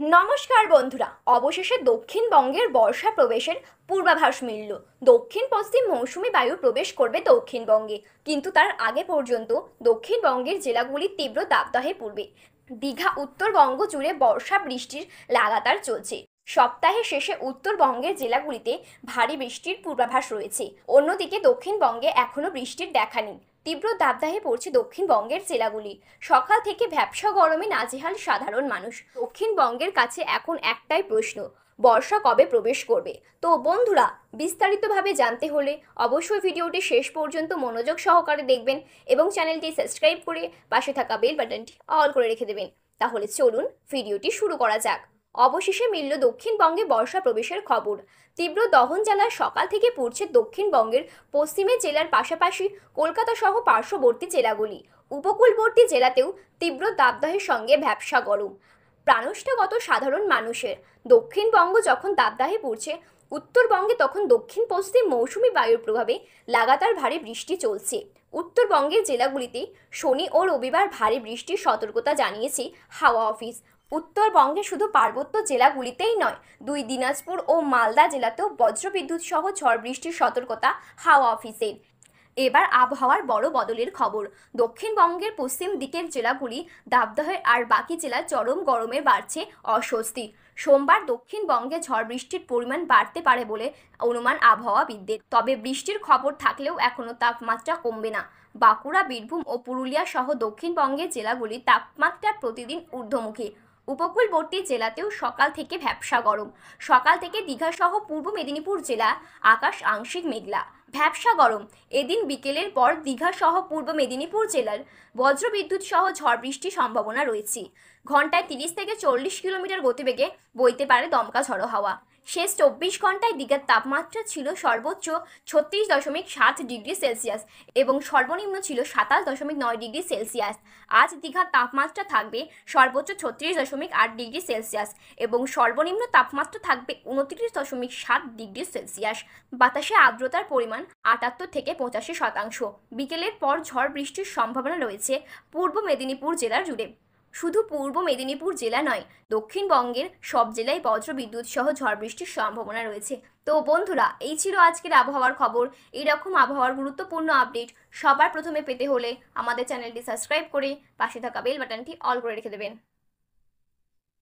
নমস্কার বন্ধুরা, অবশেষে দক্ষিণবঙ্গের বর্ষা প্রবেশের পূর্বাভাস মিলল। দক্ষিণ পশ্চিম মৌসুমি বায়ু প্রবেশ করবে দক্ষিণবঙ্গে, কিন্তু তার আগে পর্যন্ত দক্ষিণবঙ্গের জেলাগুলি তীব্র দাবদাহে পড়বে। দীঘা উত্তরবঙ্গ জুড়ে বর্ষা বৃষ্টির লাগাতার চলছে। সপ্তাহের শেষে উত্তরবঙ্গের জেলাগুলিতে ভারী বৃষ্টির পূর্বাভাস রয়েছে। অন্যদিকে দক্ষিণবঙ্গে এখনও বৃষ্টির দেখা নেই। তীব্র দাবদাহে পড়ছে দক্ষিণবঙ্গের জেলাগুলি। সকাল থেকে ভ্যাপসা গরমে নাজেহাল সাধারণ মানুষ। দক্ষিণবঙ্গের কাছে এখন একটাই প্রশ্ন, বর্ষা কবে প্রবেশ করবে? তো বন্ধুরা, বিস্তারিতভাবে জানতে হলে অবশ্যই ভিডিওটি শেষ পর্যন্ত মনোযোগ সহকারে দেখবেন এবং চ্যানেলটি সাবস্ক্রাইব করে পাশে থাকা বেল বাটনটি অল করে রেখে দেবেন। তাহলে চলুন ভিডিওটি শুরু করা যাক। অবশেষে মিলল দক্ষিণবঙ্গে বর্ষা প্রবেশের খবর। তীব্র দহন জ্বালায় সকাল থেকে পড়ছে দক্ষিণবঙ্গের পশ্চিমের জেলার পাশাপাশি কলকাতা সহ পার্শ্ববর্তী জেলাগুলি। উপকূলবর্তী জেলাতেও তীব্র দাবদাহের সঙ্গে ভ্যাপসা গরম। প্রাণষ্ঠগত সাধারণ মানুষের। দক্ষিণবঙ্গ যখন দাবদাহে পড়ছে, উত্তরবঙ্গে তখন দক্ষিণ পশ্চিম মৌসুমি বায়ুর প্রভাবে লাগাতার ভারী বৃষ্টি চলছে। উত্তরবঙ্গের জেলাগুলিতে শনি ও রবিবার ভারী বৃষ্টির সতর্কতা জানিয়েছে হাওয়া অফিস। উত্তরবঙ্গে শুধু পার্বত্য জেলাগুলিতেই নয়, দিনাজপুর ও মালদা জেলাতেও বজ্রবিদ্যুৎ সহ ঝড় বৃষ্টির সতর্কতা হাওয়া অফিসের। এবার আবহাওয়ার বড় বদলের খবর। দক্ষিণবঙ্গের পশ্চিম দিকের জেলাগুলি দাবদাহে, আর বাকি জেলা চরম গরমে বাড়ছে অস্বস্তি। সোমবার দক্ষিণবঙ্গে ঝড় বৃষ্টির পরিমাণ বাড়তে পারে বলে অনুমান আবহাওয়াবিদদের। তবে বৃষ্টির খবর থাকলেও এখনও তাপমাত্রা কমবে না। বাঁকুড়া, বীরভূম ও পুরুলিয়া সহ দক্ষিণবঙ্গের জেলাগুলির তাপমাত্রা প্রতিদিন ঊর্ধ্বমুখী। উপকূলবর্তী জেলাতেও সকাল থেকে ভ্যাপসা গরম। সকাল থেকে দীঘা সহ পূর্ব মেদিনীপুর জেলা আকাশ আংশিক মেঘলা। ভ্যাপসা গরম। এদিন বিকেলের পর দীঘা সহ পূর্ব মেদিনীপুর জেলার বজ্রবিদ্যুৎ সহ ঝড় বৃষ্টির সম্ভাবনা রয়েছে। ঘন্টায় 30 থেকে 40 কিলোমিটার গতিবেগে বইতে পারে দমকা ঝড়ো হাওয়া। শেষ 24 ঘন্টায় দীঘার তাপমাত্রা ছিল সর্বোচ্চ 36.7 ডিগ্রি সেলসিয়াস এবং সর্বনিম্ন ছিল 27.9 ডিগ্রি সেলসিয়াস। আজ দীঘার তাপমাত্রা থাকবে সর্বোচ্চ 36.8 ডিগ্রি সেলসিয়াস এবং সর্বনিম্ন তাপমাত্রা থাকবে 29.7 ডিগ্রি সেলসিয়াস। বাতাসে আর্দ্রতার পরিমাণ 78 থেকে 85%। বিকেলের পর ঝড় বৃষ্টির সম্ভাবনা রয়েছে পূর্ব মেদিনীপুর জেলা জুড়ে। শুধু পূর্ব মেদিনীপুর জেলা নয়, দক্ষিণবঙ্গের সব জেলায় বজ্রবিদ্যুৎ সহ ঝড় বৃষ্টির সম্ভাবনা রয়েছে। তো বন্ধুরা, এই ছিল আজকের আবহাওয়ার খবর। এইরকম আবহাওয়ার গুরুত্বপূর্ণ আপডেট সবার প্রথমে পেতে হলে আমাদের চ্যানেলটি সাবস্ক্রাইব করে পাশে থাকা বেল বাটনটি অল করে রেখে দেবেন।